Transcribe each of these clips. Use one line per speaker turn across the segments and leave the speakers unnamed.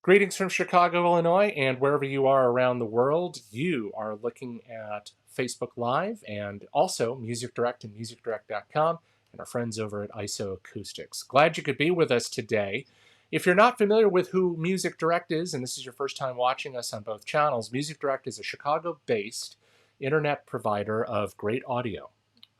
Greetings from Chicago, Illinois, and wherever you are around the world. You are looking at Facebook Live and also Music Direct and musicdirect.com and our friends over at ISO Acoustics. Glad you could be with us today. If you're not familiar with who Music Direct is, and this is your first time watching us on both channels, Music Direct is a Chicago-based internet provider of great audio.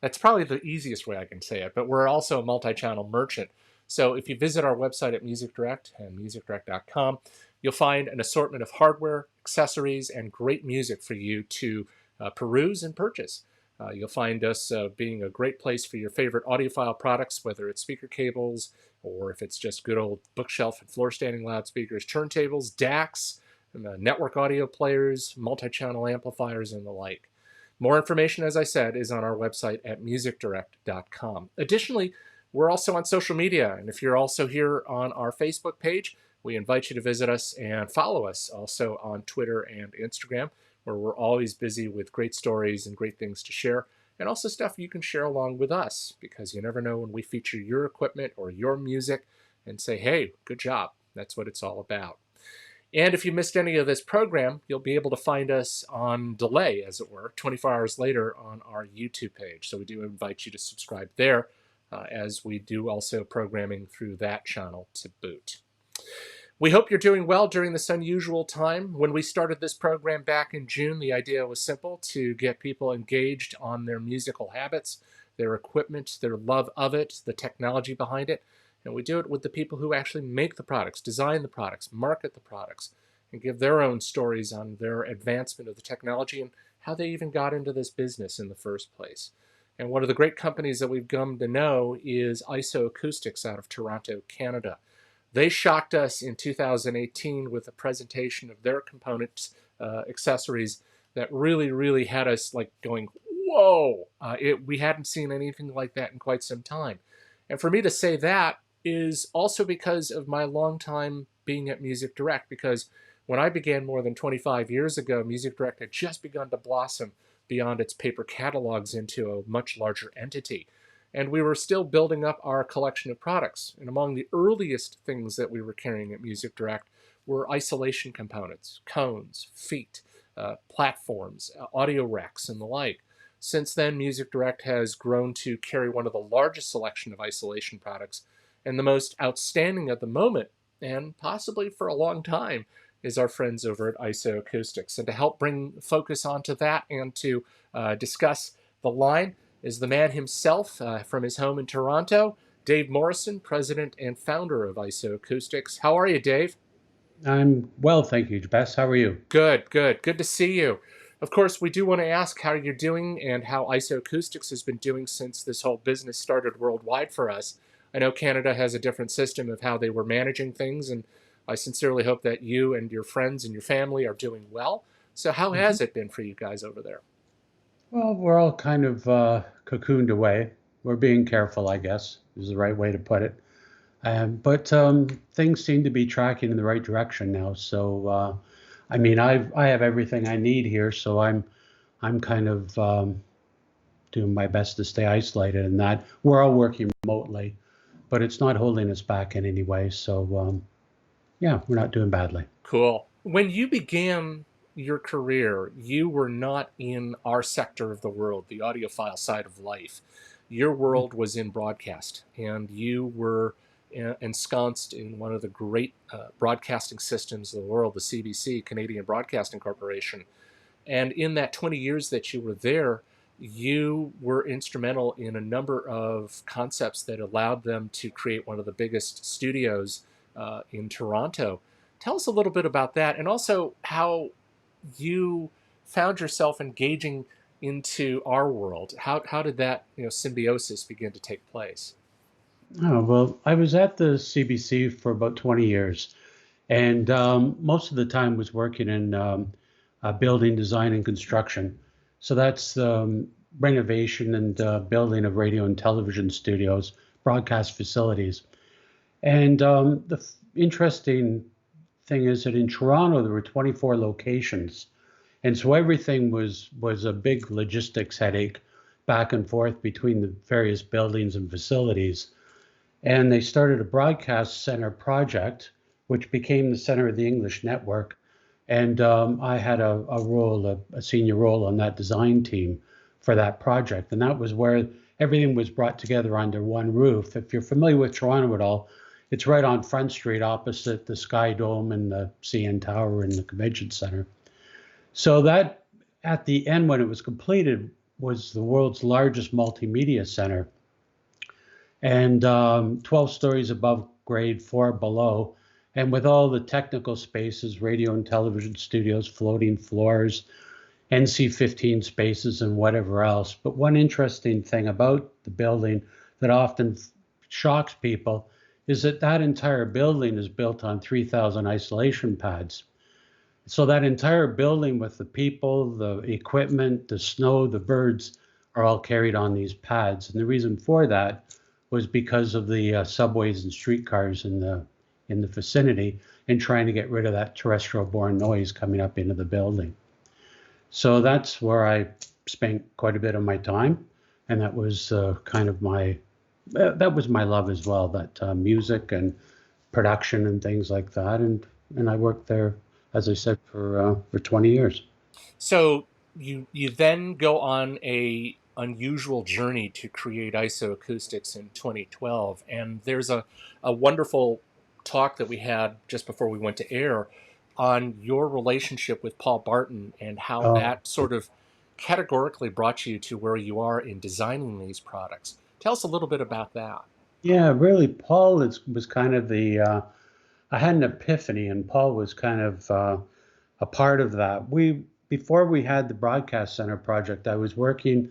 That's probably the easiest way I can say it, but we're also a multi-channel merchant. So if you visit our website at Music Direct and musicdirect.com, you'll find an assortment of hardware, accessories, and great music for you to peruse and purchase. You'll find us being a great place for your favorite audiophile products, whether it's speaker cables or if it's just good old bookshelf and floor standing loudspeakers, turntables, DACs, network audio players, multi-channel amplifiers, and the like. More information, as I said, is on our website at musicdirect.com. Additionally, we're also on social media, and if you're also here on our Facebook page, we invite you to visit us and follow us also on Twitter and Instagram, where we're always busy with great stories and great things to share, and also stuff you can share along with us, because you never know when we feature your equipment or your music and say, hey, good job. That's what it's all about. And if you missed any of this program, you'll be able to find us on delay, as it were, 24 hours later on our YouTube page. So we do invite you to subscribe there, as we do also programming through that channel to boot. We hope you're doing well during this unusual time. When we started this program back in June, the idea was simple: to get people engaged on their musical habits, their equipment, their love of it, the technology behind it. And we do it with the people who actually make the products, design the products, market the products, and give their own stories on their advancement of the technology and how they even got into this business in the first place. And one of the great companies that we've come to know is ISO Acoustics out of Toronto, Canada. They shocked us in 2018 with a presentation of their components, accessories, that really had us like going, whoa! We hadn't seen anything like that in quite some time. And for me to say that is also because of my long time being at Music Direct, because when I began more than 25 years ago, Music Direct had just begun to blossom beyond its paper catalogs into a much larger entity. And we were still building up our collection of products. And among the earliest things that we were carrying at Music Direct were isolation components, cones, feet, platforms, audio racks, and the like. Since then, Music Direct has grown to carry one of the largest selection of isolation products, and the most outstanding at the moment, and possibly for a long time, is our friends over at ISO Acoustics. And to help bring focus onto that and to discuss the line is the man himself from his home in Toronto, Dave Morrison, president and founder of ISO Acoustics. How are you, Dave?
I'm well, thank you, Bess. How are you?
Good, good. Good to see you. Of course, we do want to ask how you're doing and how ISO Acoustics has been doing since this whole business started worldwide for us. I know Canada has a different system of how they were managing things, and I sincerely hope that you and your friends and your family are doing well. So how has it been for you guys over there?
Well, we're all kind of cocooned away. We're being careful, I guess, is the right way to put it. But things seem to be tracking in the right direction now. So, I mean, I have everything I need here, so I'm kind of doing my best to stay isolated in that. We're all working remotely, but it's not holding us back in any way. So, yeah, we're not doing badly.
Cool. When you began your career, you were not in our sector of the world, the audiophile side of life. Your world was in broadcast, and you were ensconced in one of the great broadcasting systems of the world, the CBC, Canadian Broadcasting Corporation. And in that 20 years that you were there, you were instrumental in a number of concepts that allowed them to create one of the biggest studios in Toronto. Tell us a little bit about that, and also how you found yourself engaging into our world. How did that symbiosis begin to take place?
Oh, well, I was at the CBC for about 20 years, and most of the time was working in building design and construction. So that's renovation and building of radio and television studios, broadcast facilities. And the interesting thing is that in Toronto, there were 24 locations. And so everything was a big logistics headache back and forth between the various buildings and facilities. And they started a broadcast center project which became the center of the English network. And I had a senior role on that design team for that project. And that was where everything was brought together under one roof. If you're familiar with Toronto at all, it's right on Front Street opposite the Sky Dome and the CN Tower and the Convention Center. So that, at the end, when it was completed, was the world's largest multimedia center. And 12 stories above grade, 4 below. And with all the technical spaces, radio and television studios, floating floors, NC-15 spaces, and whatever else. But one interesting thing about the building that often shocks people is that that entire building is built on 3,000 isolation pads. So that entire building with the people, the equipment, the snow, the birds are all carried on these pads. And the reason for that was because of the subways and streetcars in the vicinity and trying to get rid of that terrestrial-borne noise coming up into the building. So that's where I spent quite a bit of my time, and that was kind of that was my love as well, that music and production and things like that. And I worked there, as I said, for 20 years.
So you then go on a unusual journey to create IsoAcoustics in 2012, and there's a wonderful talk that we had just before we went to air on your relationship with Paul Barton and how that sort of categorically brought you to where you are in designing these products. Tell us a little bit about that.
Yeah, really, Paul was kind of I had an epiphany, and Paul was kind of a part of that. Before we had the Broadcast Center project, I was working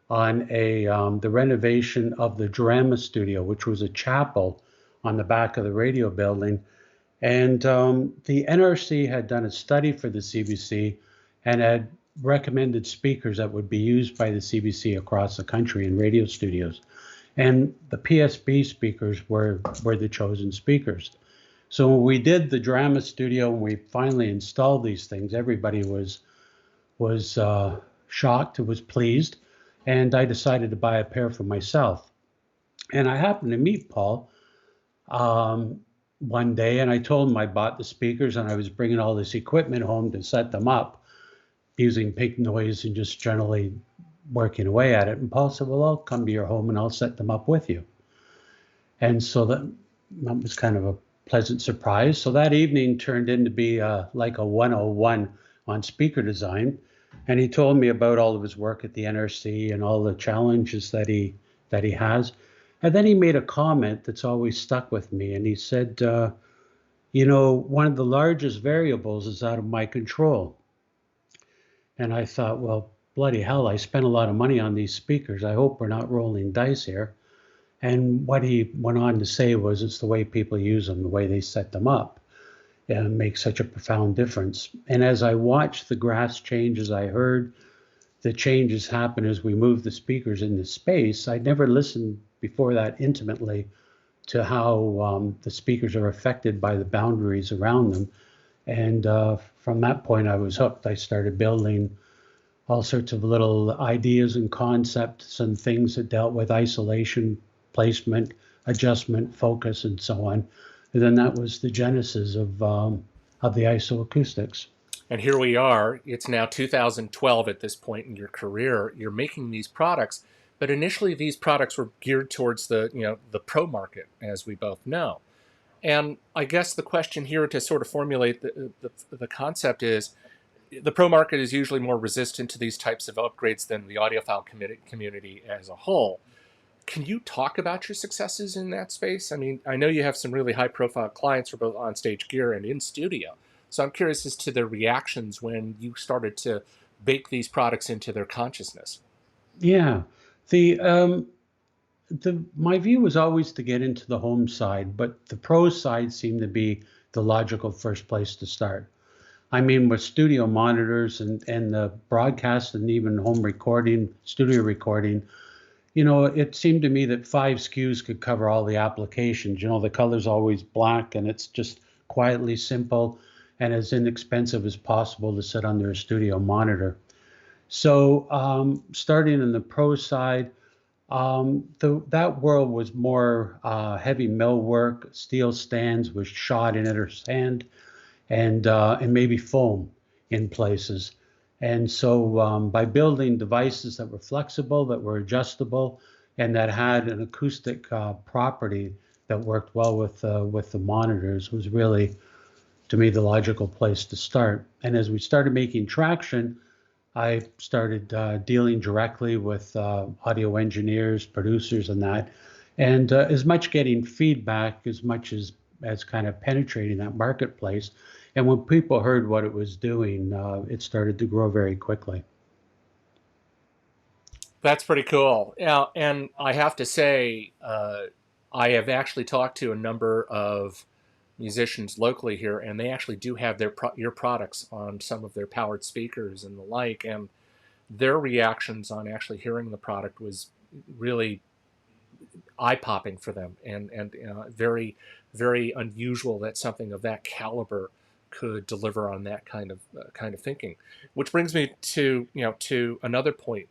on the renovation of the drama studio, which was a chapel on the back of the radio building. And the NRC had done a study for the CBC and had recommended speakers that would be used by the CBC across the country in radio studios. And the PSB speakers were the chosen speakers. So when we did the drama studio and we finally installed these things, everybody was shocked, was pleased, and I decided to buy a pair for myself. And I happened to meet Paul one day, and I told him I bought the speakers and I was bringing all this equipment home to set them up using pink noise and just generally working away at it. And Paul said, well, I'll come to your home and I'll set them up with you. And so that was kind of a pleasant surprise. So that evening turned into be like a 101 on speaker design. And he told me about all of his work at the NRC and all the challenges that he has. And then he made a comment that's always stuck with me. And he said, one of the largest variables is out of my control. And I thought, well, bloody hell, I spent a lot of money on these speakers. I hope we're not rolling dice here. And what he went on to say was it's the way people use them, the way they set them up, and makes such a profound difference. And as I watched the graphs change, as I heard the changes happen as we moved the speakers into space, I'd never listened before that intimately to how the speakers are affected by the boundaries around them. And from that point, I was hooked. I started building all sorts of little ideas and concepts and things that dealt with isolation, placement, adjustment, focus, and so on. And then that was the genesis of the IsoAcoustics.
And here we are. It's now 2012 at this point in your career. You're making these products, but initially these products were geared towards the pro market, as we both know. And I guess the question here to sort of formulate the concept is, the pro market is usually more resistant to these types of upgrades than the audiophile community as a whole. Can you talk about your successes in that space? I mean, I know you have some really high-profile clients for both on-stage gear and in studio. So I'm curious as to their reactions when you started to bake these products into their consciousness.
Yeah, my view was always to get into the home side, but the pro side seemed to be the logical first place to start. I mean, with studio monitors and the broadcast and even home recording, studio recording, it seemed to me that 5 SKUs could cover all the applications. The color's always black and it's just quietly simple and as inexpensive as possible to sit under a studio monitor. So starting in the pro side, That world was more heavy mill work, steel stands with shot in it or sand, and maybe foam in places. And so by building devices that were flexible, that were adjustable, and that had an acoustic property that worked well with the monitors was really, to me, the logical place to start. And as we started making traction, I started dealing directly with audio engineers, producers, and that, and as much getting feedback as much as kind of penetrating that marketplace. And when people heard what it was doing, it started to grow very quickly.
That's pretty cool. Yeah, and I have to say, I have actually talked to a number of musicians locally here, and they actually do have your products on some of their powered speakers and the like, and their reactions on actually hearing the product was really eye popping for them, and very very unusual that something of that caliber could deliver on that kind of thinking. Which brings me to to another point.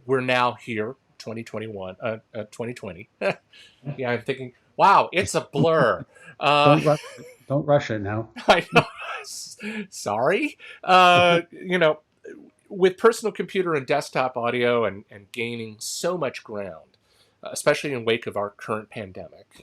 We're now here, 2021, 2020. Yeah, I'm thinking, wow, it's a blur. Uh,
Don't rush it. Don't rush it now.
I know. Sorry. With personal computer and desktop audio and gaining so much ground, especially in wake of our current pandemic,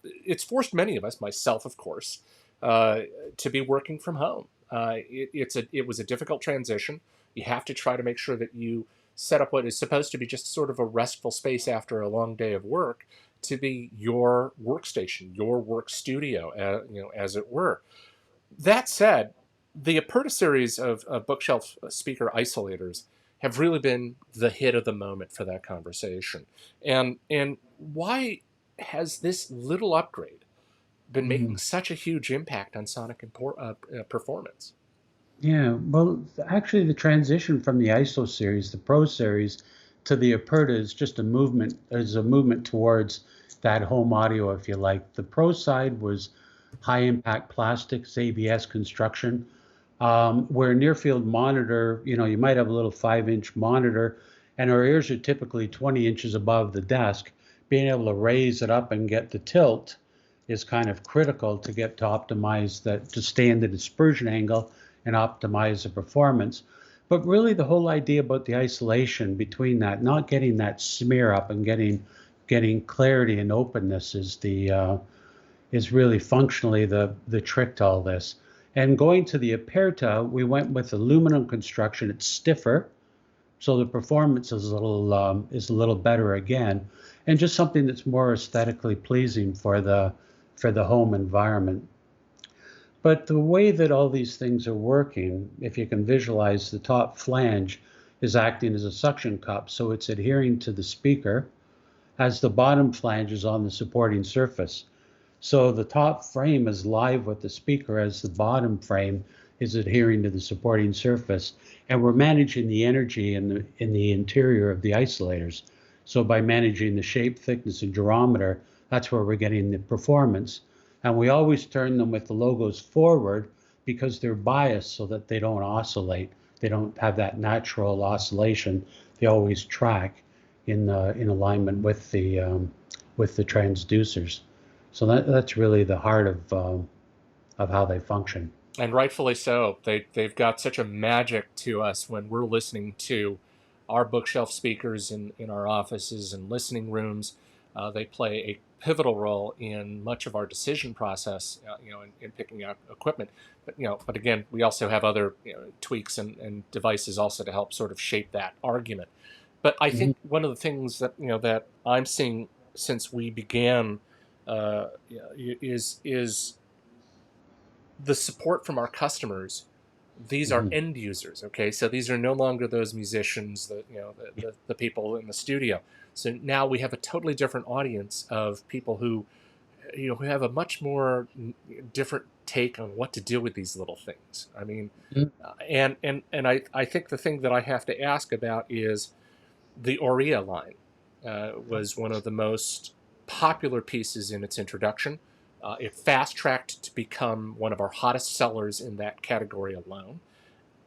it's forced many of us, myself of course, to be working from home. It was a difficult transition. You have to try to make sure that you set up what is supposed to be just sort of a restful space after a long day of work to be your workstation, your work studio, as it were. That said, the Aperta series of bookshelf speaker isolators have really been the hit of the moment for that conversation. And why has this little upgrade been making
Mm.
such a huge impact on sonic performance?
Yeah, well, actually, the transition from the ISO series, the Pro series, to the Aperta is a movement towards that home audio, if you like. The Pro side was high impact plastics, ABS construction, where near field monitor, you might have a little 5-inch monitor, and our ears are typically 20 inches above the desk. Being able to raise it up and get the tilt is kind of critical to get to optimize that, to stay in the dispersion angle and optimize the performance. But really, the whole idea about the isolation between that, not getting that smear up and getting clarity and openness is really functionally the trick to all this. And going to the Aperta, we went with aluminum construction. It's stiffer, so the performance is a little better again, and just something that's more aesthetically pleasing for the home environment. But the way that all these things are working, if you can visualize, the top flange is acting as a suction cup, so it's adhering to the speaker as the bottom flange is on the supporting surface. So the top frame is live with the speaker as the bottom frame is adhering to the supporting surface. And we're managing the energy in the interior of the isolators. So by managing the shape, thickness, and durometer, that's where we're getting the performance. And we always turn them with the logos forward because they're biased so that they don't oscillate. They don't have that natural oscillation. They always track in alignment with the transducers. So that's really the heart of how they function.
And rightfully so. They've got such a magic to us when we're listening to our bookshelf speakers in our offices and listening rooms. They play a pivotal role in much of our decision process, in picking out equipment. But again, we also have other tweaks and devices also to help sort of shape that argument. But I
Mhm.
think one of the things that I'm seeing since we began is the support from our customers. These are
Mhm.
end users. Okay, so these are no longer those musicians, the people in the studio. So now we have a totally different audience of people who have a much more different take on what to do with these little things. I mean,
Mhm.
and I think the thing that I have to ask about is the OREA line. Was one of the most popular pieces in its introduction. It fast tracked to become one of our hottest sellers in that category alone.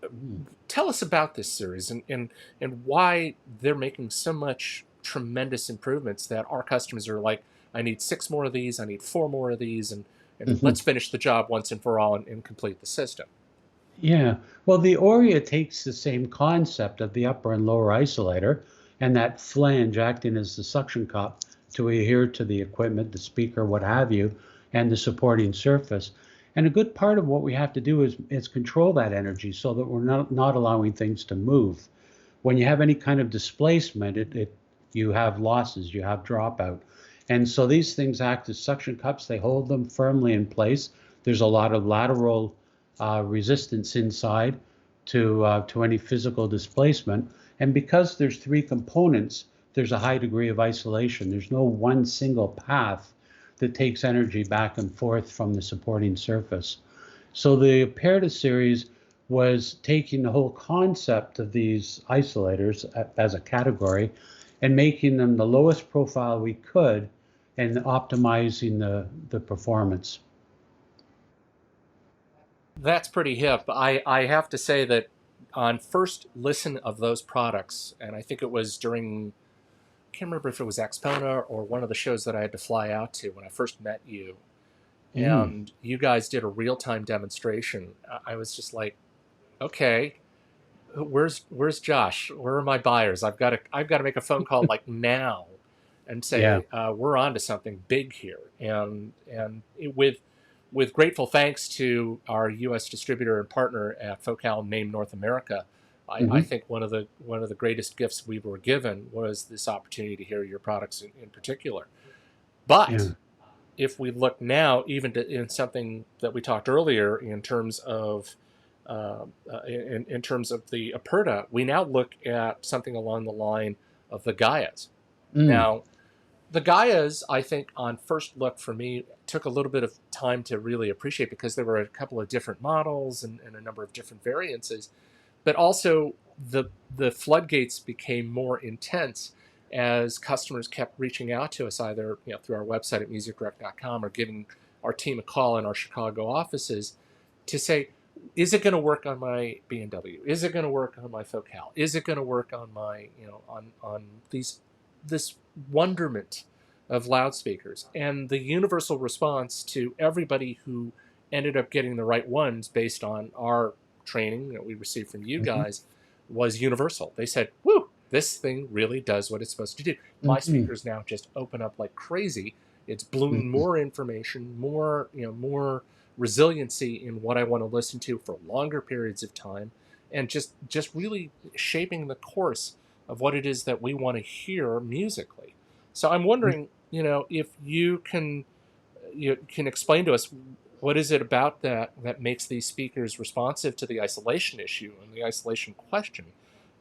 Mhm.
Tell us about this series and why they're making so much tremendous improvements that our customers are like, I need 6 more of these, I need 4 more of these, and
Hmm.
let's finish the job once and for all and complete the system.
Yeah. Well, the OREA takes the same concept of the upper and lower isolator and that flange acting as the suction cup to adhere to the equipment, the speaker, what have you, and the supporting surface. And a good part of what we have to do is control that energy so that we're not allowing things to move. When you have any kind of displacement, you have losses, you have dropout. And so these things act as suction cups. They hold them firmly in place. There's a lot of lateral resistance inside to any physical displacement. And because there's 3 components, there's a high degree of isolation. There's no one single path that takes energy back and forth from the supporting surface. So the Aperta series was taking the whole concept of these isolators as a category and making them the lowest profile we could and optimizing the performance.
That's pretty hip. I have to say that on first listen of those products, and I think it was during, I can't remember if it was Expona or one of the shows that I had to fly out to when I first met you,
Mm,
and you guys did a real-time demonstration. I was just like, okay, where's Josh? Where are my buyers? I've got to make a phone call like now, and
yeah.
say we're on to something big here. With grateful thanks to our U.S. distributor and partner at Focal named North America, I
Hmm.
think one of the greatest gifts we were given was this opportunity to hear your products in particular.
Yeah.
But if we look now, even in something that we talked earlier in terms of in terms of the Aperta, we now look at something along the line of the Gaias.
Mm,
Now, the Gaias, I think, on first look for me, took a little bit of time to really appreciate because there were a couple of different models and a number of different variances, but also the floodgates became more intense as customers kept reaching out to us either through our website at musicdirect.com or giving our team a call in our Chicago offices to say, is it going to work on my B&W? Is it going to work on my Focal? Is it going to work on my on these this wonderment of loudspeakers? And the universal response to everybody who ended up getting the right ones based on our training that we received from you
mhm,
guys was universal. They said, "Woo, this thing really does what it's supposed to do." My
mhm,
speakers now just open up like crazy. It's blowing
mhm.
more information, more resiliency in what I want to listen to for longer periods of time, and just really shaping the course of what it is that we want to hear musically. So I'm wondering, if you can explain to us what is it about that makes these speakers responsive to the isolation issue and the isolation question,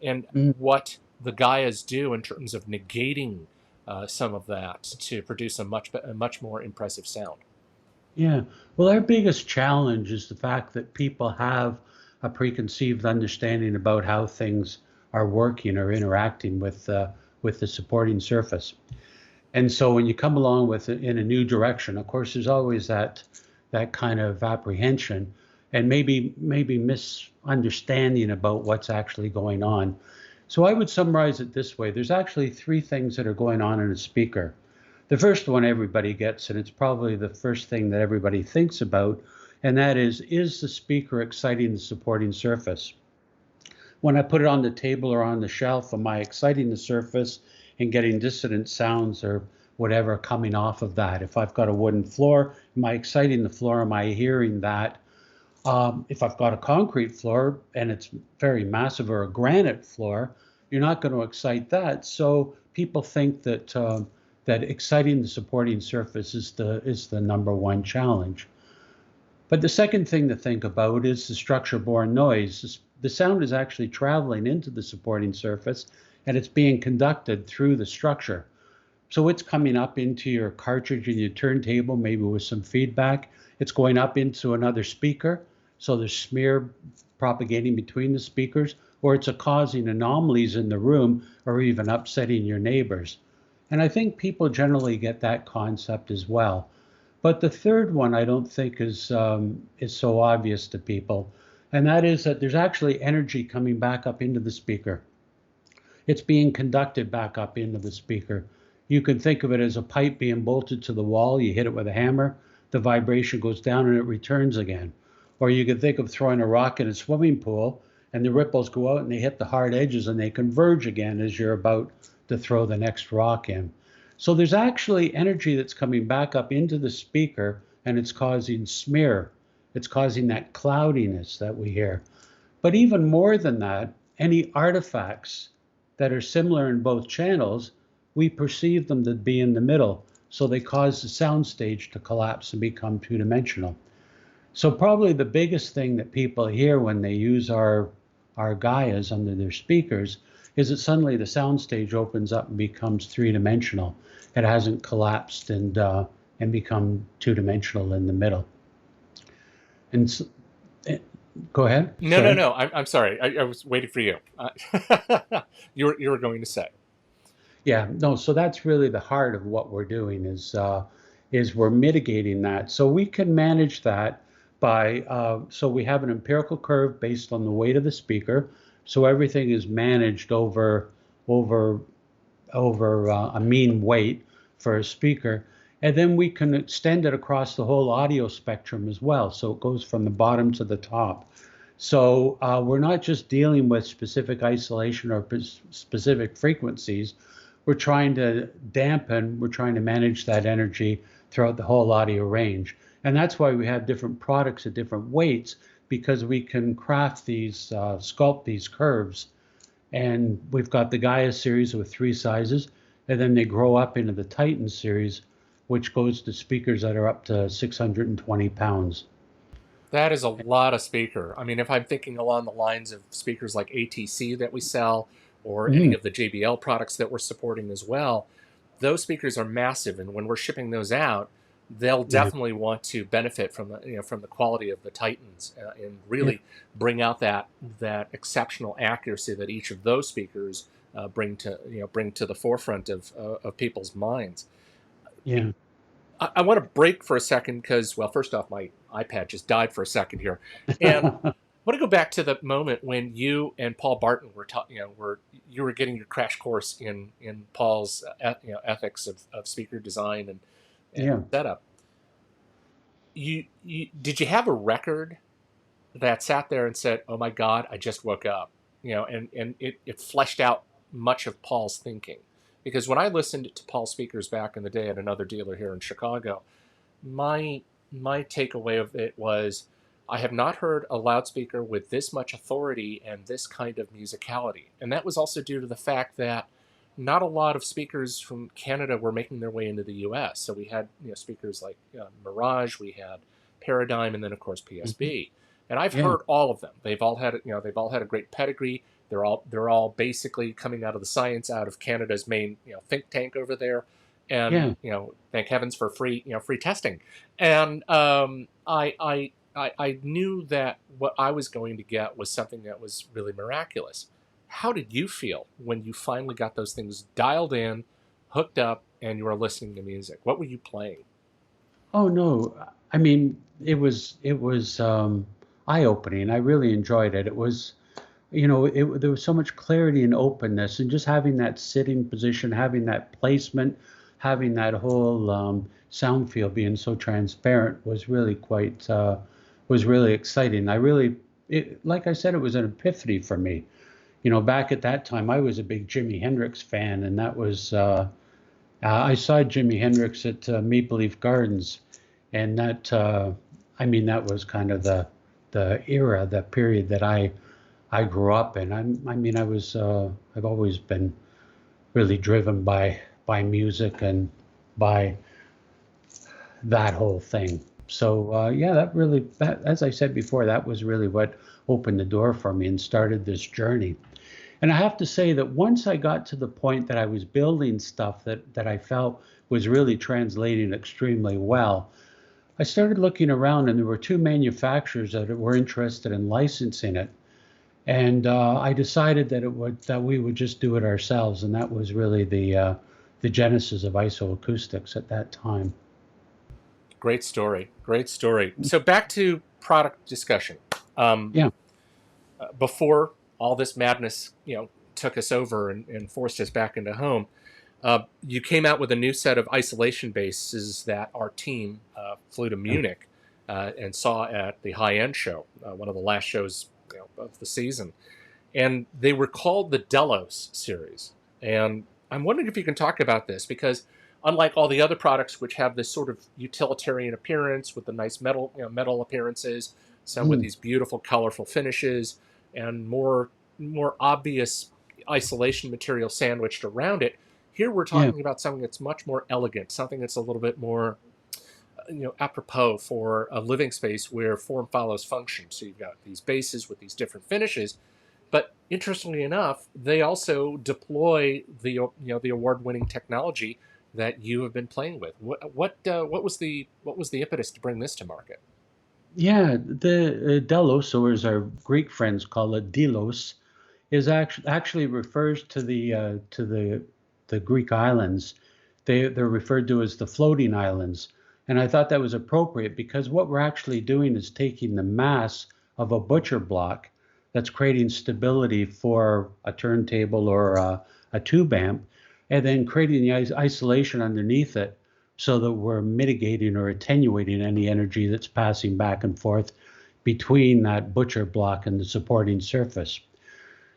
and
Mm.
what the Gaias do in terms of negating some of that to produce a much more impressive sound.
Yeah. Well, our biggest challenge is the fact that people have a preconceived understanding about how things are working or interacting with the supporting surface. And so when you come along with it in a new direction, of course, there's always that kind of apprehension and maybe misunderstanding about what's actually going on. So I would summarize it this way. There's actually 3 things that are going on in a speaker. The first one everybody gets, and it's probably the first thing that everybody thinks about, and that is the speaker exciting the supporting surface? When I put it on the table or on the shelf, am I exciting the surface and getting dissonant sounds or whatever coming off of that? If I've got a wooden floor, am I exciting the floor? Am I hearing that? If I've got a concrete floor and it's very massive or a granite floor, you're not going to excite that. So people think that exciting the supporting surface is the number one challenge. But the second thing to think about is the structure-borne noise. The sound is actually traveling into the supporting surface and it's being conducted through the structure. So it's coming up into your cartridge and your turntable, maybe with some feedback. It's going up into another speaker. So there's smear propagating between the speakers, or it's causing anomalies in the room or even upsetting your neighbors. And I think people generally get that concept as well. But the third one I don't think is so obvious to people, and that is that there's actually energy coming back up into the speaker. it's being conducted back up into the speaker. You can think of it as a pipe being bolted to the wall. You hit it with a hammer, the vibration goes down and it returns again. Or you can think of throwing a rock in a swimming pool and the ripples go out and they hit the hard edges and they converge again as you're about to throw the next rock in. So there's actually energy that's coming back up into the speaker and it's causing smear. It's causing that cloudiness that we hear. But even more than that, any artifacts that are similar in both channels, we perceive them to be in the middle. So they cause the soundstage to collapse and become two-dimensional. So probably the biggest thing that people hear when they use our Gaias under their speakers is that suddenly the soundstage opens up and becomes three-dimensional. It hasn't collapsed and become two-dimensional in the middle. And so, go ahead.
No. I'm sorry. I was waiting for you. You were going to say.
Yeah, no. So that's really the heart of what we're doing is we're mitigating that. So we can manage that by so we have an empirical curve based on the weight of the speaker. So everything is managed over a mean weight for a speaker. And then we can extend it across the whole audio spectrum as well. So it goes from the bottom to the top. So we're not just dealing with specific isolation or specific frequencies. We're trying to dampen, we're trying to manage that energy throughout the whole audio range. And that's why we have different products at different weights, because we can craft these, sculpt these curves. And we've got the Gaia series with 3 sizes, and then they grow up into the Titan series, which goes to speakers that are up to 620 pounds.
That is a lot of speaker. I mean, if I'm thinking along the lines of speakers like ATC that we sell, or any of the JBL products that we're supporting as well, those speakers are massive. And when we're shipping those out, they'll definitely want to benefit from the quality of the Titans and really bring out that exceptional accuracy that each of those speakers bring to the forefront of people's minds.
Yeah.
I want to break for a second because, well, first off, my iPad just died for a second here, and I want to go back to the moment when you and Paul Barton you were getting your crash course in Paul's ethics of speaker design and setup. Did you have a record that sat there and said, "Oh my God, I just woke up," and it fleshed out much of Paul's thinking? Because when I listened to Paul speakers back in the day at another dealer here in Chicago, my takeaway of it was, I have not heard a loudspeaker with this much authority and this kind of musicality. And that was also due to the fact that not a lot of speakers from Canada were making their way into the U.S. So we had speakers like Mirage, we had Paradigm, and then of course PSB. And I've heard all of them. They've all had a great pedigree. They're all basically coming out of the science, out of Canada's main think tank over there, and thank heavens for free testing. And I knew that what I was going to get was something that was really miraculous. How did you feel when you finally got those things dialed in, hooked up, and you were listening to music? What were you playing?
Oh no, I mean it was eye-opening. I really enjoyed it. It was, there was so much clarity and openness, and just having that sitting position, having that placement, having that whole sound field being so transparent was really was really exciting. Like I said, it was an epiphany for me. Back at that time, I was a big Jimi Hendrix fan, and that was I saw Jimi Hendrix at Maple Leaf Gardens, and that that was kind of the era, the period that I grew up in. I've always been really driven by music and by that whole thing. So as I said before, that was really what opened the door for me and started this journey. And I have to say that once I got to the point that I was building stuff that I felt was really translating extremely well, I started looking around, and there were 2 manufacturers that were interested in licensing it. And I decided that we would just do it ourselves, and that was really the genesis of ISO Acoustics at that time.
Great story. So back to product discussion. Before all this madness, took us over and forced us back into home, you came out with a new set of isolation bases that our team flew to Munich and saw at the high-end show, one of the last shows of the season. And they were called the Delos series. And I'm wondering if you can talk about this, because unlike all the other products which have this sort of utilitarian appearance with the nice metal appearances, some with
Mm.
these beautiful colorful finishes and more obvious isolation material sandwiched around it, here we're
Yeah.
talking about something that's much more elegant, something that's a little bit more apropos for a living space where form follows function. So you've got these bases with these different finishes, but interestingly enough, they also deploy the award-winning technology that you have been playing with. What was the impetus to bring this to market?
Yeah, the Delos, or as our Greek friends call it, Delos, is actually refers to the Greek islands. They're referred to as the floating islands, and I thought that was appropriate because what we're actually doing is taking the mass of a butcher block that's creating stability for a turntable or a tube amp, and then creating the isolation underneath it so that we're mitigating or attenuating any energy that's passing back and forth between that butcher block and the supporting surface.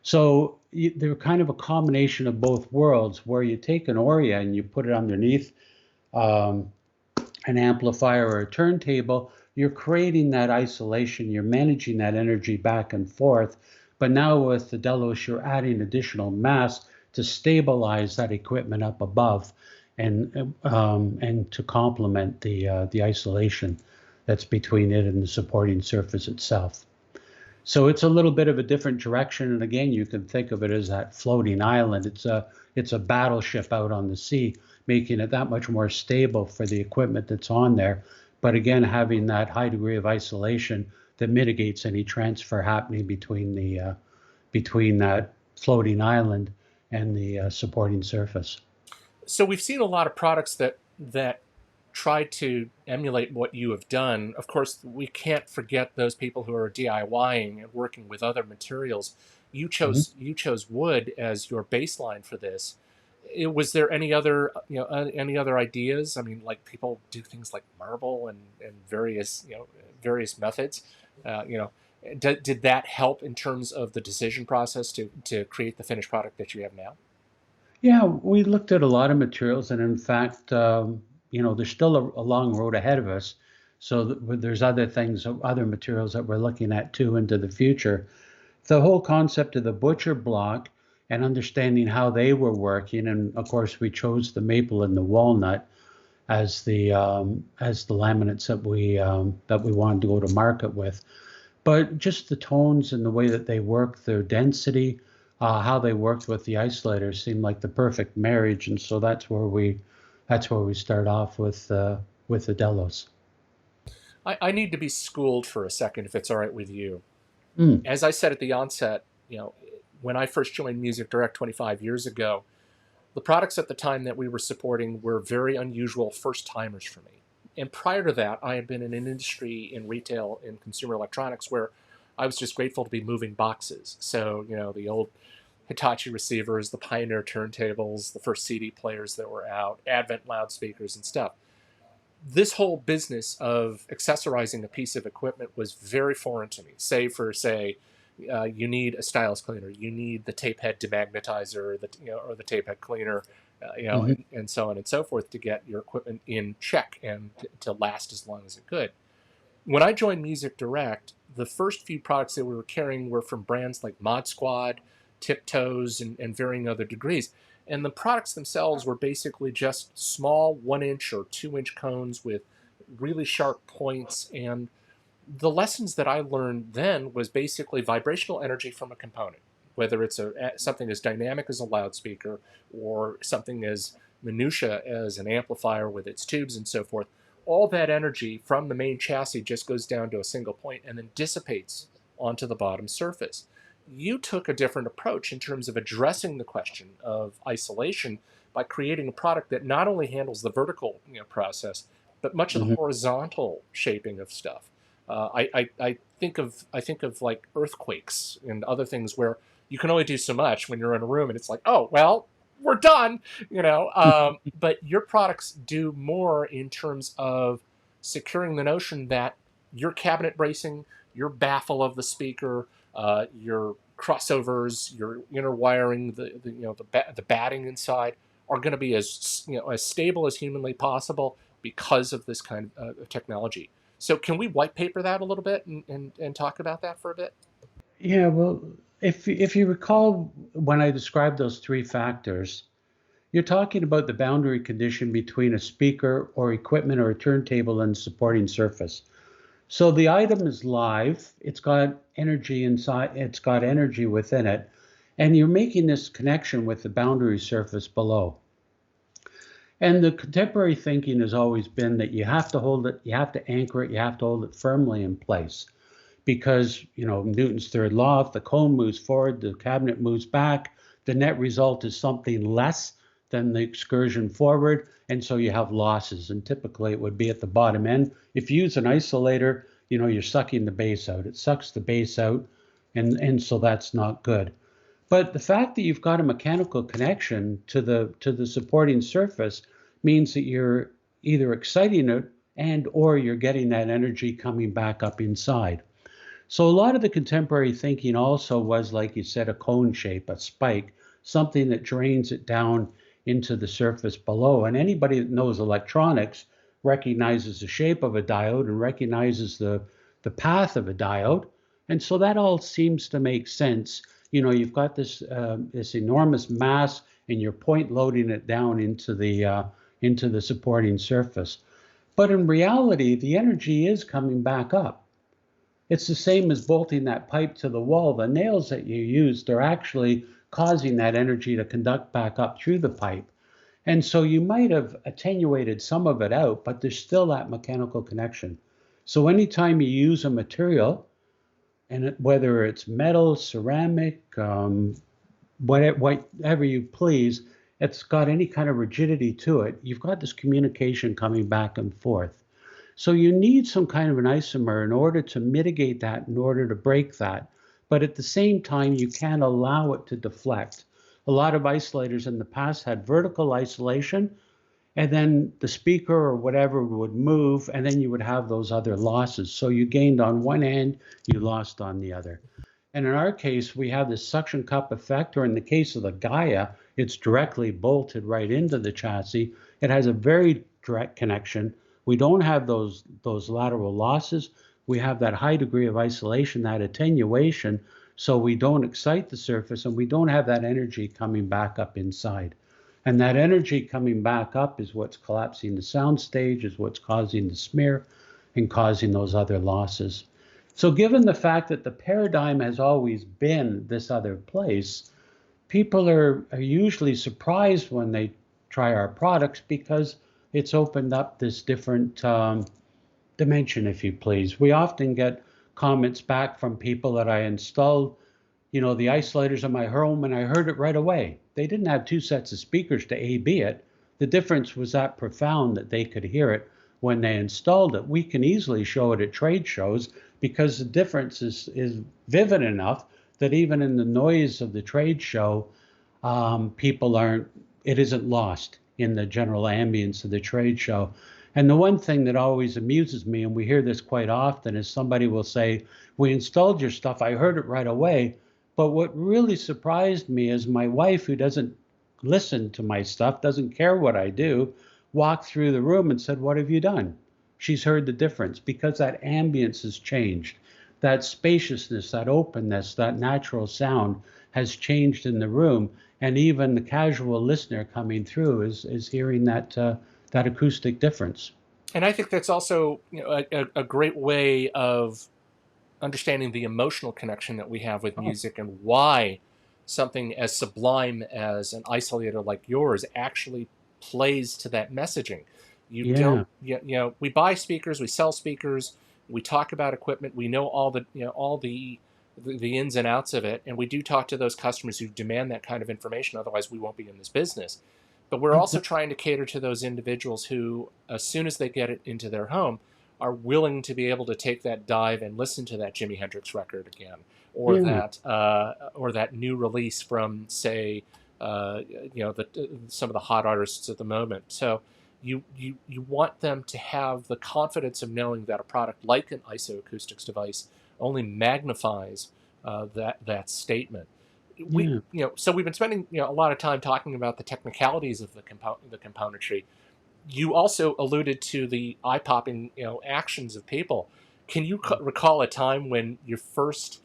So they're kind of a combination of both worlds, where you take an OREA and you put it underneath um, an amplifier or a turntable. You're creating that isolation, you're managing that energy back and forth. But now with the Delos, you're adding additional mass to stabilize that equipment up above and to complement the isolation that's between it and the supporting surface itself. So it's a little bit of a different direction. And again, you can think of it as that floating island. It's a battleship out on the sea, making it that much more stable for the equipment that's on there. But again, having that high degree of isolation that mitigates any transfer happening between that floating island and the supporting surface.
So we've seen a lot of products that try to emulate what you have done. Of course, we can't forget those people who are DIYing and working with other materials.
Mhm.
You chose wood as your baseline for this. Was there any other any other ideas? I mean, like people do things like marble and various various methods. You know, did that help in terms of the decision process to create the finished product that you have now?
Yeah, we looked at a lot of materials, and in fact, there's still a long road ahead of us. So there's other things, other materials that we're looking at too into the future. The whole concept of the butcher block and understanding how they were working, and of course, we chose the maple and the walnut as the laminates that we wanted to go to market with. But just the tones and the way that they work, their density, how they worked with the isolators seemed like the perfect marriage, and so that's where we start off with the Delos.
I need to be schooled for a second, if it's all right with you.
Mm.
As I said at the onset, when I first joined Music Direct 25 years ago, the products at the time that we were supporting were very unusual first timers for me. And prior to that, I had been in an industry in retail in consumer electronics where I was just grateful to be moving boxes. So, the old Hitachi receivers, the Pioneer turntables, the first CD players that were out, Advent loudspeakers and stuff. This whole business of accessorizing a piece of equipment was very foreign to me. Say, you need a stylus cleaner, you need the tape head demagnetizer, or the tape head cleaner,
Hmm.
and so on and so forth to get your equipment in check and to last as long as it could. When I joined Music Direct, the first few products that we were carrying were from brands like Mod Squad, Tiptoes, and varying other degrees. And the products themselves were basically just small 1 inch or 2 inch cones with really sharp points. And the lessons that I learned then was basically vibrational energy from a component, whether it's something as dynamic as a loudspeaker or something as minutia as an amplifier with its tubes and so forth. All that energy from the main chassis just goes down to a single point and then dissipates onto the bottom surface. You took a different approach in terms of addressing the question of isolation by creating a product that not only handles the vertical process, but much of the
Hmm.
horizontal shaping of stuff. I think of like earthquakes and other things where you can only do so much when you're in a room and it's like, oh, well, we're done, but your products do more in terms of securing the notion that your cabinet bracing, your baffle of the speaker, your crossovers, your inner wiring, the batting inside are going to be as stable as humanly possible because of this kind of technology. So can we white paper that a little bit and talk about that for a bit?
Yeah, well, if you recall when I described those three factors, you're talking about the boundary condition between a speaker or equipment or a turntable and supporting surface. So the item is live, it's got energy inside, it's got energy within it, and you're making this connection with the boundary surface below. And the contemporary thinking has always been that you have to hold it, you have to anchor it, you have to hold it firmly in place because, Newton's third law, if the cone moves forward, the cabinet moves back, the net result is something less than the excursion forward, and so you have losses, and typically it would be at the bottom end. If you use an isolator, you're sucking the bass out. It sucks the bass out, and so that's not good. But the fact that you've got a mechanical connection to the supporting surface means that you're either exciting it and or you're getting that energy coming back up inside. So a lot of the contemporary thinking also was, like you said, a cone shape, a spike, something that drains it down into the surface below. And anybody that knows electronics recognizes the shape of a diode and recognizes the path of a diode. And so that all seems to make sense. You've got this enormous mass and you're point loading it down into the supporting surface. But in reality, the energy is coming back up. It's the same as bolting that pipe to the wall. The nails that you used are actually causing that energy to conduct back up through the pipe. And so you might have attenuated some of it out, but there's still that mechanical connection. So anytime you use a material, and whether it's metal, ceramic, whatever you please, it's got any kind of rigidity to it, you've got this communication coming back and forth. So you need some kind of an isomer in order to mitigate that, in order to break that. But at the same time, you can't allow it to deflect. A lot of isolators in the past had vertical isolation, and then the speaker or whatever would move, and then you would have those other losses. So you gained on one end, you lost on the other. And in our case, we have this suction cup effect, or in the case of the Gaia, it's directly bolted right into the chassis. It has a very direct connection. We don't have those lateral losses. We have that high degree of isolation, that attenuation, so we don't excite the surface and we don't have that energy coming back up inside. And that energy coming back up is what's collapsing the sound stage, is what's causing the smear and causing those other losses. So given the fact that the paradigm has always been this other place, people are usually surprised when they try our products because it's opened up this different dimension, if you please. We often get comments back from people that I installed, the isolators in my home, and I heard it right away. They didn't have two sets of speakers to A/B it. The difference was that profound that they could hear it when they installed it. We can easily show it at trade shows because the difference is vivid enough that even in the noise of the trade show, it isn't lost in the general ambience of the trade show. And the one thing that always amuses me, and we hear this quite often, is somebody will say, we installed your stuff, I heard it right away. But what really surprised me is my wife, who doesn't listen to my stuff, doesn't care what I do, walked through the room and said, what have you done? She's heard the difference because that ambience has changed. That spaciousness, that openness, that natural sound has changed in the room. And even the casual listener coming through is hearing that acoustic difference.
And I think that's also a great way of understanding the emotional connection that we have with music and why something as sublime as an isolator like yours actually plays to that messaging. You don't, we buy speakers, we sell speakers, we talk about equipment, we know all the ins and outs of it, and we do talk to those customers who demand that kind of information. Otherwise, we won't be in this business. But we're also trying to cater to those individuals who, as soon as they get it into their home, willing to be able to take that dive and listen to that Jimi Hendrix record again,
Yeah.
or that new release from, say, some of the hot artists at the moment. So you want them to have the confidence of knowing that a product like an IsoAcoustics device only magnifies that statement.
Yeah.
So we've been spending a lot of time talking about the technicalities of the componentry. You also alluded to the eye-popping actions of people. Can you recall a time when you first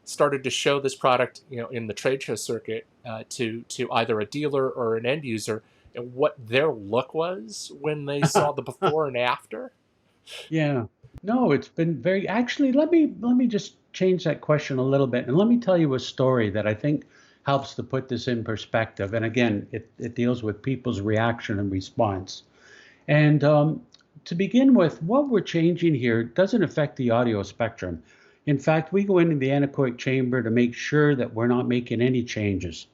started to show this product in the trade show circuit to either a dealer or an end user, and what their look was when they saw the before and after?
Yeah. No, it's been very actually let me just change that question a little bit and let me tell you a story that I think helps to put this in perspective. And again, it deals with people's reaction and response. And to begin with, what we're changing here doesn't affect the audio spectrum. In fact, we go into the anechoic chamber to make sure that we're not making any changes.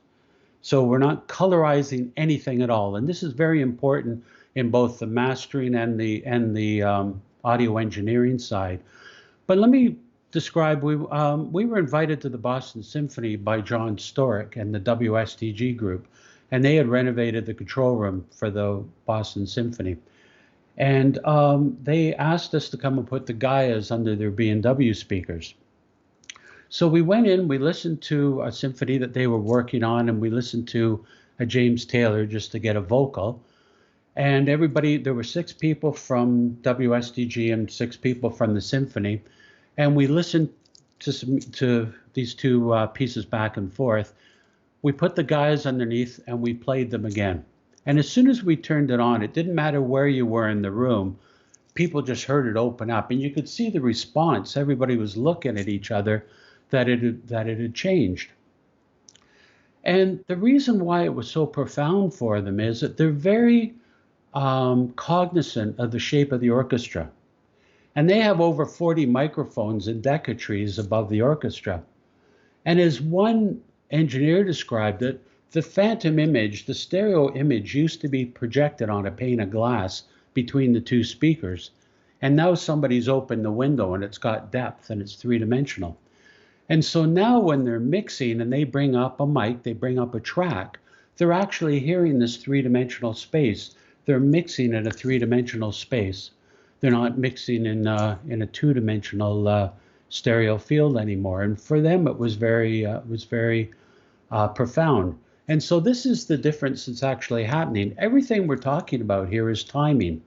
So we're not colorizing anything at all. And this is very important in both the mastering and the audio engineering side. But let me describe, we were invited to the Boston Symphony by John Storick and the WSTG group, and they had renovated the control room for the Boston Symphony. And they asked us to come and put the Gaias under their B&W speakers. So we went in, we listened to a symphony that they were working on, and we listened to a James Taylor just to get a vocal. And everybody, there were 6 people from WSDG and 6 people from the symphony. And we listened to these two pieces back and forth. We put the guys underneath and we played them again. And as soon as we turned it on, it didn't matter where you were in the room. People just heard it open up, and you could see the response. Everybody was looking at each other that it had changed. And the reason why it was so profound for them is that they're very cognizant of the shape of the orchestra. And they have over 40 microphones and decatrees above the orchestra. And as one engineer described it, the phantom image, the stereo image, used to be projected on a pane of glass between the 2 speakers. And now somebody's opened the window and it's got depth and it's 3-dimensional. And so now when they're mixing and they bring up a mic, they bring up a track, they're actually hearing this 3-dimensional space. They're mixing in a 3-dimensional space. They're not mixing in a 2-dimensional stereo field anymore. And for them, it was very profound. And so this is the difference that's actually happening. Everything we're talking about here is timing.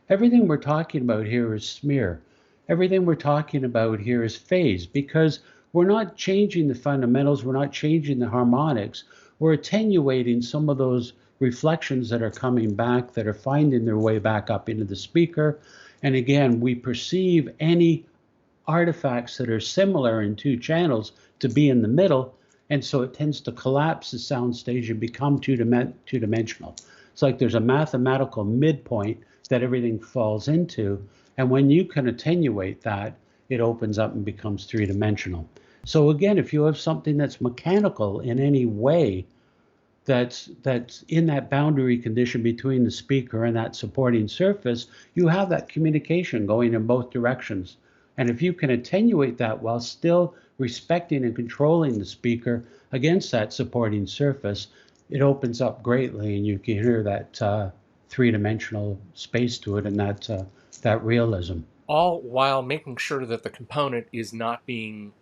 Everything we're talking about here is smear. Everything we're talking about here is phase, because we're not changing the fundamentals. We're not changing the harmonics. We're attenuating some of those reflections that are coming back, that are finding their way back up into the speaker. And again, we perceive any artifacts that are similar in 2 channels to be in the middle. And so it tends to collapse the sound stage and become two-dimensional. It's like there's a mathematical midpoint that everything falls into. And when you can attenuate that, it opens up and becomes 3-dimensional. So again, if you have something that's mechanical in any way, that's in that boundary condition between the speaker and that supporting surface, you have that communication going in both directions. And if you can attenuate that while still respecting and controlling the speaker against that supporting surface, it opens up greatly, and you can hear that 3-dimensional space to it and that realism.
All while making sure that the component is not being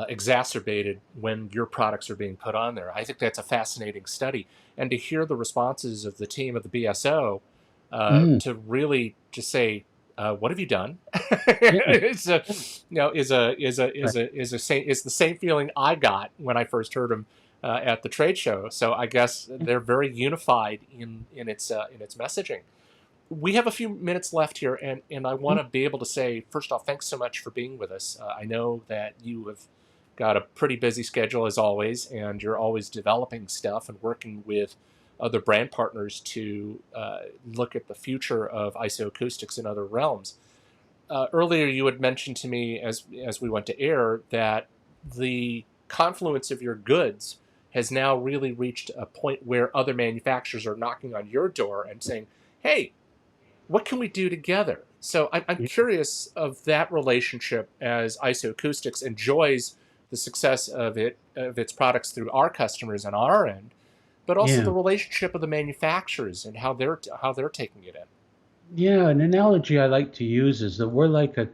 exacerbated when your products are being put on there. I think that's a fascinating study. And to hear the responses of the team of the BSO to really just say, what have you done? It's the same feeling I got when I first heard them at the trade show. So I guess they're very unified in its messaging. We have a few minutes left here, and I want to be able to say, first off, thanks so much for being with us. I know that you have got a pretty busy schedule as always, and you're always developing stuff and working with other brand partners to look at the future of IsoAcoustics in other realms. Earlier, you had mentioned to me as we went to air that the confluence of your goods has now really reached a point where other manufacturers are knocking on your door and saying, hey, what can we do together? So I'm curious of that relationship as IsoAcoustics enjoys the success of its products through our customers on our end, but also
Yeah.
the relationship of the manufacturers and how they're taking it in.
Yeah, an analogy I like to use is that we're like a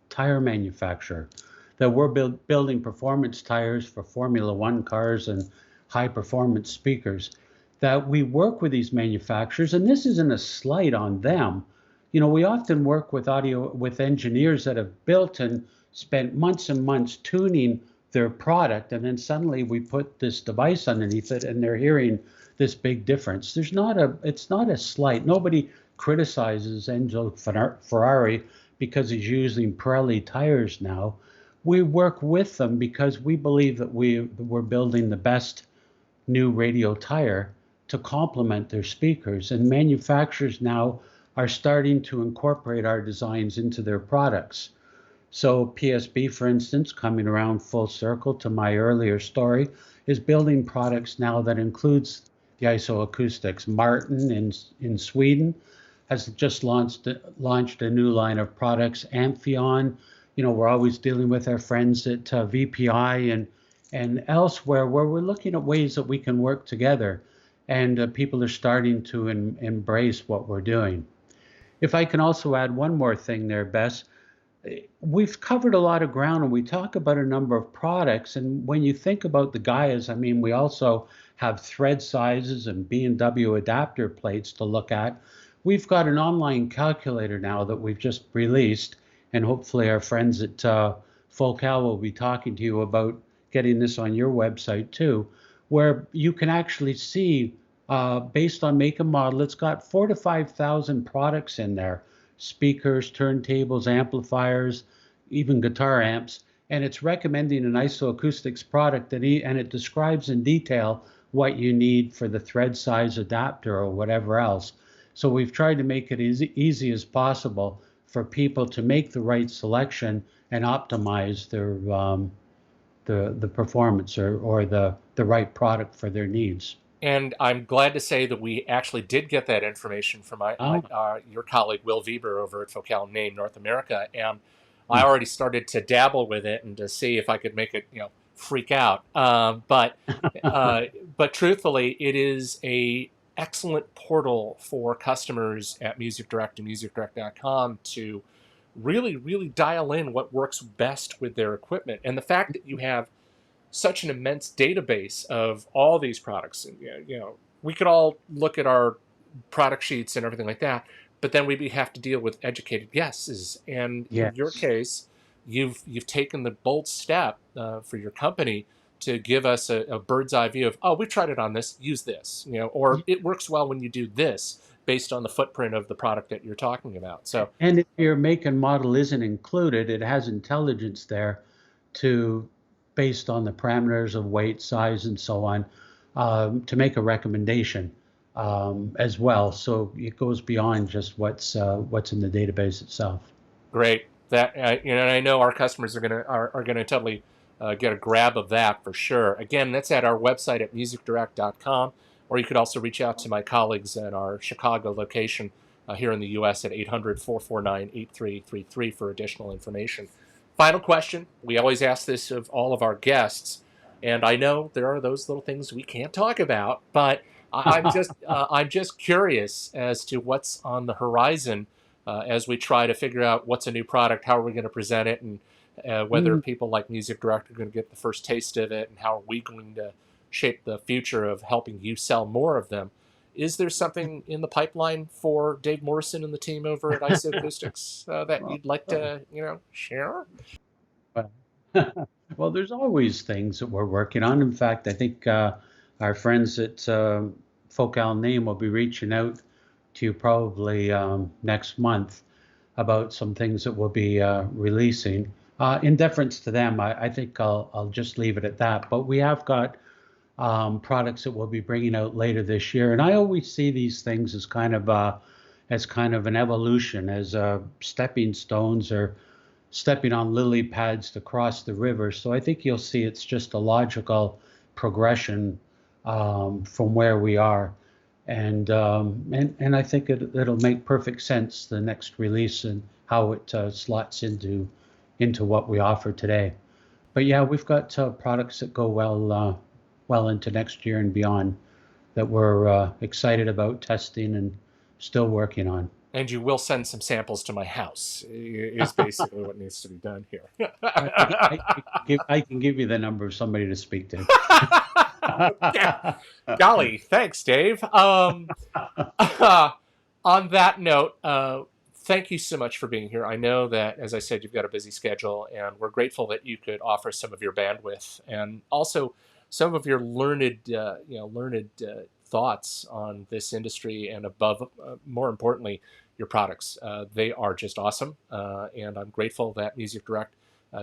tire manufacturer, that we're building performance tires for Formula One cars and high performance speakers, that we work with these manufacturers, and this isn't a slight on them. You know, we often work with engineers that have built and spent months and months tuning their product, and then suddenly we put this device underneath it and they're hearing this big difference. It's not a slight. Nobody criticizes Enzo Ferrari because he's using Pirelli tires now. We work with them because we believe that we're building the best new radio tire to complement their speakers. And manufacturers now are starting to incorporate our designs into their products. So PSB, for instance, coming around full circle to my earlier story, is building products now that includes the ISO Acoustics. Martin in Sweden has just launched a new line of products. Amphion, you know, we're always dealing with our friends at VPI and elsewhere where we're looking at ways that we can work together, and people are starting to embrace what we're doing. If I can also add one more thing there, Bess, we've covered a lot of ground and we talk about a number of products. And when you think about the Gaias, I mean, we also have thread sizes and B&W adapter plates to look at. We've got an online calculator now that we've just released, and hopefully our friends at Focal will be talking to you about getting this on your website too, where you can actually see, based on make and model, it's got 4,000 to 5,000 products in there: speakers, turntables, amplifiers, even guitar amps, and it's recommending an IsoAcoustics product and it describes in detail what you need for the thread size adapter or whatever else. So we've tried to make it easy as possible for people to make the right selection and optimize their the performance or the right product for their needs.
And I'm glad to say that we actually did get that information from
Oh,
your colleague Will Weber over at Focal Name North America, and I
hmm.
already started to dabble with it and to see if I could make it, freak out. Uh, but truthfully, it is a excellent portal for customers at Music Direct and MusicDirect.com to really, really dial in what works best with their equipment. And the fact that you have such an immense database of all these products. And, we could all look at our product sheets and everything like that, but then we have to deal with educated guesses. And in your
Yes.
case, you've taken the bold step for your company to give us a bird's eye view of, oh, we tried it on this, use this, or it works well when you do this based on the footprint of the product that you're talking about. So
And if your make and model isn't included, it has intelligence there to, based on the parameters of weight, size, and so on, to make a recommendation as well. So it goes beyond just what's in the database itself.
great. That and I know our customers are gonna totally get a grab of that for sure. Again, that's at our website at musicdirect.com, or you could also reach out to my colleagues at our Chicago location here in the U.S. at 800-449-8333 for additional information. Final question: we always ask this of all of our guests, and I know there are those little things we can't talk about, but I'm just curious as to what's on the horizon as we try to figure out what's a new product, how are we going to present it, and whether
Mm,
people like Music Direct are going to get the first taste of it, and how are we going to shape the future of helping you sell more of them. Is there something in the pipeline for Dave Morrison and the team over at IsoAcoustics that
well,
you'd like to, share?
well, well, there's always things that we're working on. In fact, I think our friends at Focal Name will be reaching out to you probably next month about some things that we'll be releasing. In deference to them, I think I'll just leave it at that. But we have got products that we'll be bringing out later this year, and I always see these things as kind of an evolution, as stepping stones or stepping on lily pads to cross the river. So I think you'll see it's just a logical progression from where we are. And I think it'll make perfect sense, the next release, and how it slots into what we offer today. But yeah, we've got products that go well into next year and beyond that we're excited about testing and still working on.
And you will send some samples to my house, is basically what needs to be done here.
I can give you the number of somebody to speak to.
Yeah. Golly, thanks, Dave. On that note, thank you so much for being here. I know that, as I said, you've got a busy schedule, and we're grateful that you could offer some of your bandwidth and also some of your learned thoughts on this industry, and above, more importantly, your products. They are just awesome, and I'm grateful that Music Direct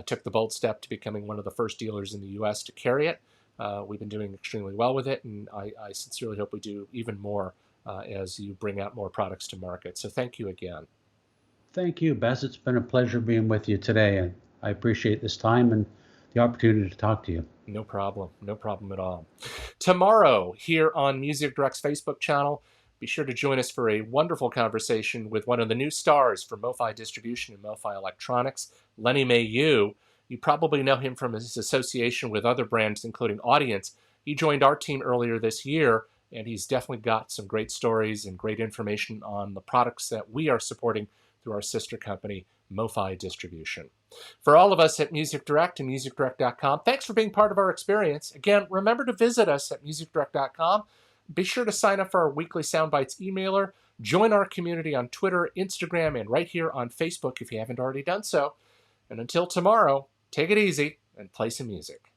took the bold step to becoming one of the first dealers in the U.S. to carry it. We've been doing extremely well with it, and I sincerely hope we do even more as you bring out more products to market. So thank you again.
Thank you, Bess. It's been a pleasure being with you today, and I appreciate this time and the opportunity to talk to you.
No problem. No problem at all. Tomorrow, here on Music Direct's Facebook channel, be sure to join us for a wonderful conversation with one of the new stars for MoFi distribution and MoFi electronics, Lenny Mayu. You probably know him from his association with other brands, including Audience. He joined our team earlier this year, and he's definitely got some great stories and great information on the products that we are supporting through our sister company, MoFi Distribution. For all of us at Music Direct and MusicDirect.com, thanks for being part of our experience. Again, remember to visit us at MusicDirect.com. Be sure to sign up for our weekly Soundbites emailer. Join our community on Twitter, Instagram, and right here on Facebook if you haven't already done so. And until tomorrow, take it easy and play some music.